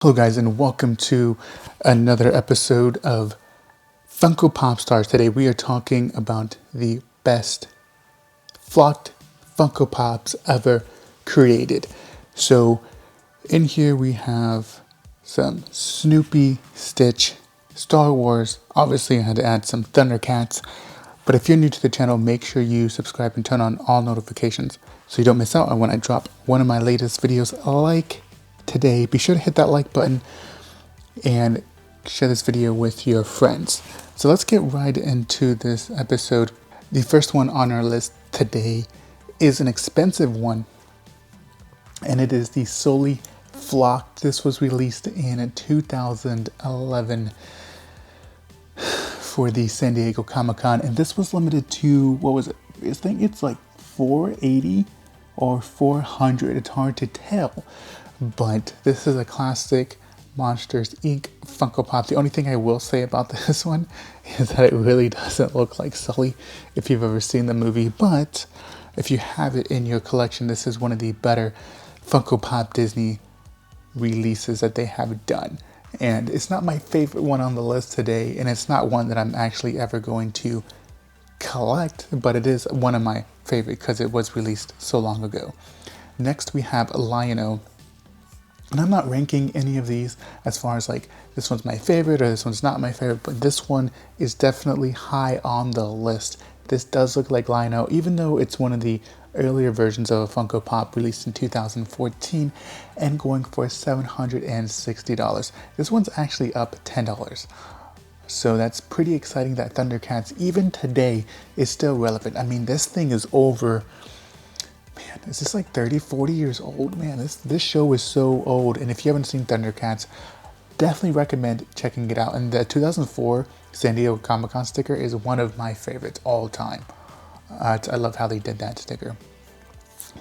Hello guys, and welcome to another episode of Funko Pop Stars. Today we are talking about the best flocked Funko Pops ever created. So in here we have some Snoopy, Stitch, Star Wars. Obviously I had to add some Thundercats. But if you're new to the channel, make sure you subscribe and turn on all notifications so you don't miss out on when I drop one of my latest videos like today. Be sure to hit that like button and share this video with your friends. So let's get right into this episode. The first one on our list today is an expensive one, and it is the Solely Flocked. This was released in 2011 for the San Diego Comic-Con, and this was limited to, what was it? I think it's like 480 or 400. It's hard to tell, but this is a classic Monsters Inc. Funko Pop. The only thing I will say about this one is that it really doesn't look like Sully if you've ever seen the movie, but if you have it in your collection, this is one of the better Funko Pop Disney releases that they have done. And it's not my favorite one on the list today, and it's not one that I'm actually ever going to collect, but it is one of my favorite because it was released so long ago. Next we have Lionel. And I'm not ranking any of these as far as like this one's my favorite or this one's not my favorite, but this one is definitely high on the list. This does look like Lionel, even though it's one of the earlier versions of a Funko Pop released in 2014 and going for $760. This one's actually up $10. So that's pretty exciting that Thundercats, even today, is still relevant. I mean, this thing is over... Man, is this like 30, 40 years old? Man, this show is so old. And if you haven't seen Thundercats, definitely recommend checking it out. And the 2004 San Diego Comic-Con sticker is one of my favorites all time. I love how they did that sticker.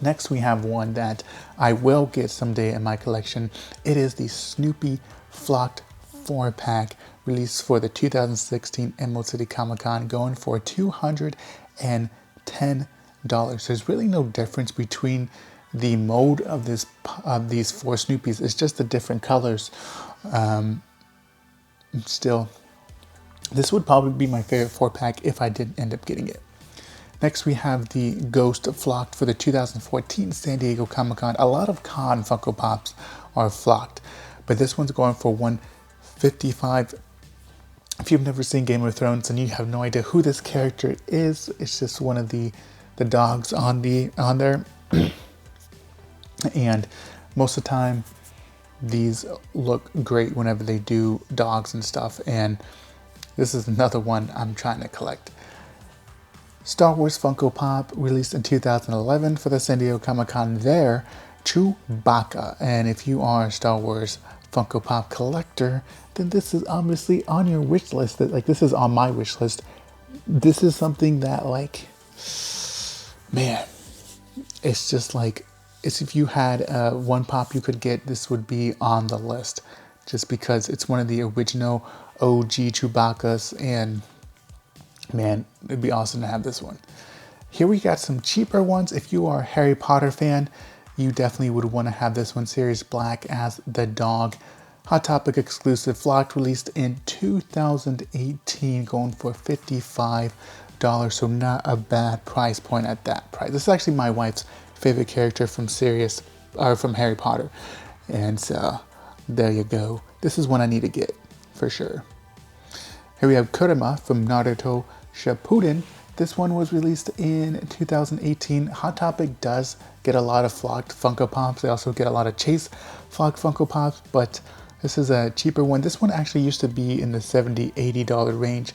Next, we have one that I will get someday in my collection. It is the Snoopy Flocked 4-pack released for the 2016 Emerald City Comic-Con, going for $210. There's really no difference between the mode of these four Snoopies. It's just the different colors. Still, this would probably be my favorite 4-pack if I did end up getting it. Next, we have the Ghost Flocked for the 2014 San Diego Comic-Con. A lot of con Funko Pops are flocked, but this one's going for $155. If you've never seen Game of Thrones and you have no idea who this character is, it's just one of the dogs on there. And most of the time these look great whenever they do dogs and stuff, and this is another one I'm trying to collect. Star Wars Funko Pop released in 2011 for the San Diego Comic-Con there, Chewbacca. And if you are a Star Wars Funko Pop collector, then this is obviously on your wish list. This is on my wish list. This is something that, like, man, it's just like, it's if you had one pop you could get, this would be on the list, just because it's one of the original OG Chewbaccas, and man, it'd be awesome to have this one. Here we got some cheaper ones. If you are a Harry Potter fan, you definitely would want to have this one. Sirius Black as the dog. Hot Topic exclusive, flocked, released in 2018, going for $55. So not a bad price point at that price. This is actually my wife's favorite character from from Harry Potter. And so there you go. This is one I need to get for sure. Here we have Kurama from Naruto Shippuden. This one was released in 2018. Hot Topic does get a lot of flocked Funko Pops. They also get a lot of Chase flocked Funko Pops, but this is a cheaper one. This one actually used to be in the $70, $80 range,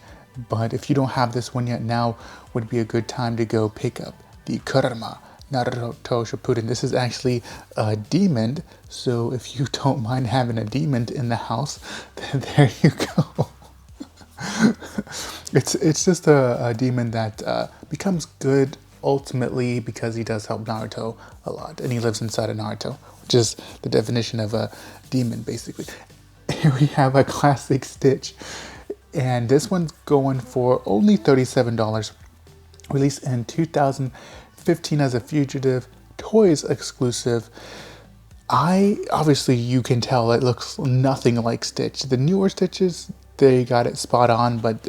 but if you don't have this one yet, now would be a good time to go pick up the Kurama Naruto Shippuden. This is actually a demon, so if you don't mind having a demon in the house, then there you go. It's just a demon that becomes good ultimately because he does help Naruto a lot, and he lives inside of Naruto, which is the definition of a demon, basically. Here we have a classic Stitch, and this one's going for only $37. Released in 2015 as a Fugitive Toys exclusive. Obviously you can tell it looks nothing like Stitch. The newer Stitches, they got it spot on, but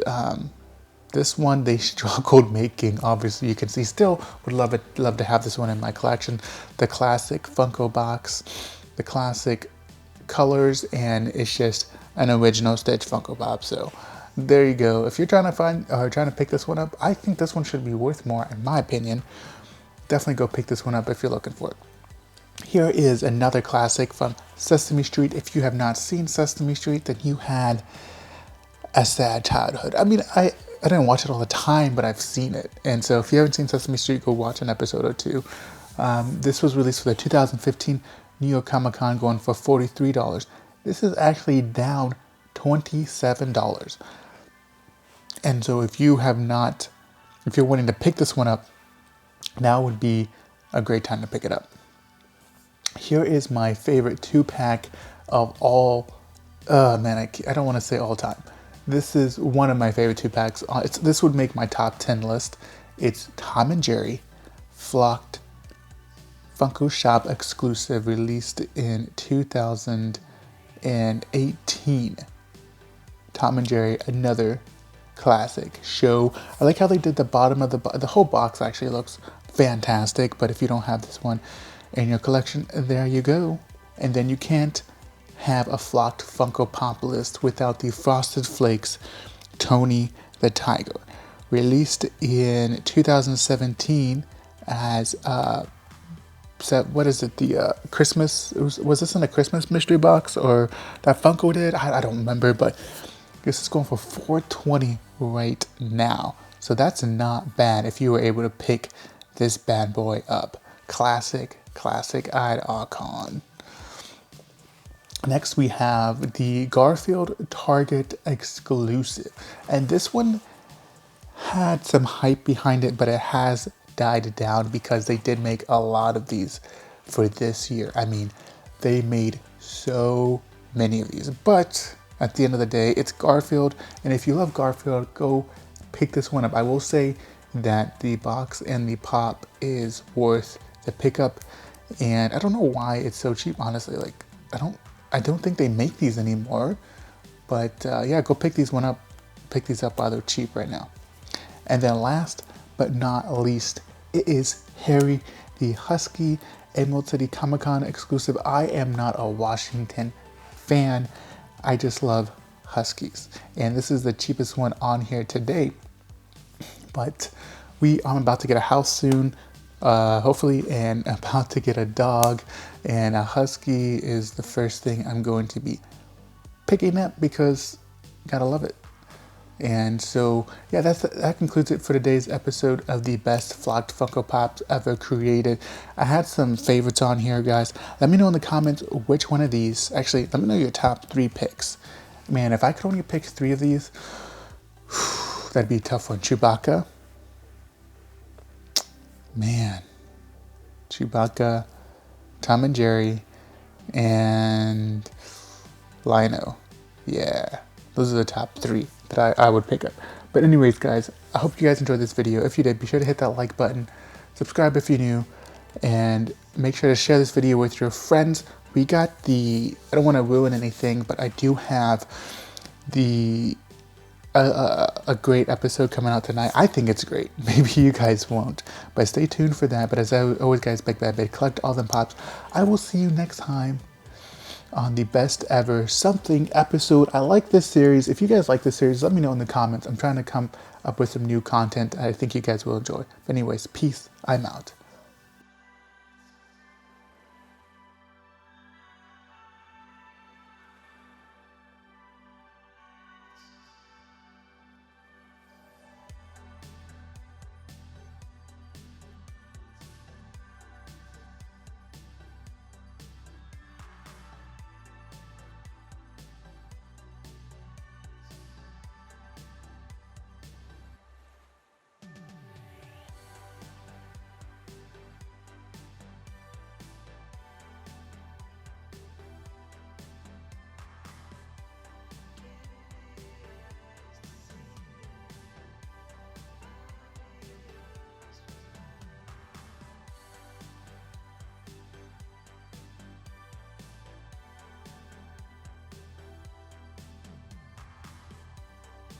this one they struggled making. Obviously you can see. Still would love to have this one in my collection. The classic Funko box, the classic colors, and it's just an original Stitch Funko Pop. So there you go. If you're trying to find or trying to pick this one up, I think this one should be worth more in my opinion. Definitely go pick this one up if you're looking for it. Here is another classic from Sesame Street. If you have not seen Sesame Street, then you had a sad childhood. I mean, I didn't watch it all the time, but I've seen it. And so if you haven't seen Sesame Street, go watch an episode or two. This was released for the 2015 New York Comic Con, going for $43. This is actually down $27. And so if you're wanting to pick this one up, now would be a great time to pick it up. Here is my favorite 2-pack of all, I don't want to say all time. This is one of my favorite 2-packs. This would make my top 10 list. It's Tom and Jerry, Flocked, Funko Shop exclusive, released in 2018. Tom and Jerry, another classic show. I like how they did the bottom of the whole box actually looks fantastic, but if you don't have this one in your collection, there you go. And then you can't have a Flocked Funko Pop list without the Frosted Flakes Tony the Tiger, released in 2017 as what is it, the Christmas, was this in a Christmas mystery box, or that Funko did? I don't remember, but this is going for $420 right now. So that's not bad if you were able to pick this bad boy up. Classic icon. Next we have the Garfield Target exclusive. And this one had some hype behind it, but it has died down because they did make a lot of these for this year. I mean, they made so many of these, but at the end of the day, it's Garfield, and if you love Garfield, go pick this one up. I will say that the box and the pop is worth the pickup, and I don't know why it's so cheap, honestly. Like, I don't think they make these anymore, but yeah, go pick these up while they're cheap right now. And then last but not least, it is Harry the Husky, Emerald City Comic Con exclusive. I am not a Washington fan. I just love Huskies. And this is the cheapest one on here today. But I'm about to get a house soon, hopefully, and about to get a dog. And a Husky is the first thing I'm going to be picking up because gotta love it. And so, yeah, that concludes it for today's episode of the best Flocked Funko Pops ever created. I had some favorites on here, guys. Let me know in the comments which one of these, actually, let me know your top 3 picks. Man, if I could only pick 3 of these, that'd be a tough one. Chewbacca. Man. Chewbacca, Tom and Jerry, and Lionel. Yeah, those are the top 3 that I would pick up. But anyways, guys, I hope you guys enjoyed this video. If you did, be sure to hit that like button, subscribe if you're new, and make sure to share this video with your friends. We got I don't want to ruin anything, but I do have a great episode coming out tonight. I think it's great. Maybe you guys won't, but stay tuned for that. But as always, guys, big bad big, collect all them pops. I will see you next time on the best ever something episode. I like this series. If you guys like this series, let me know in the comments. I'm trying to come up with some new content I think you guys will enjoy. But anyways, peace. I'm out.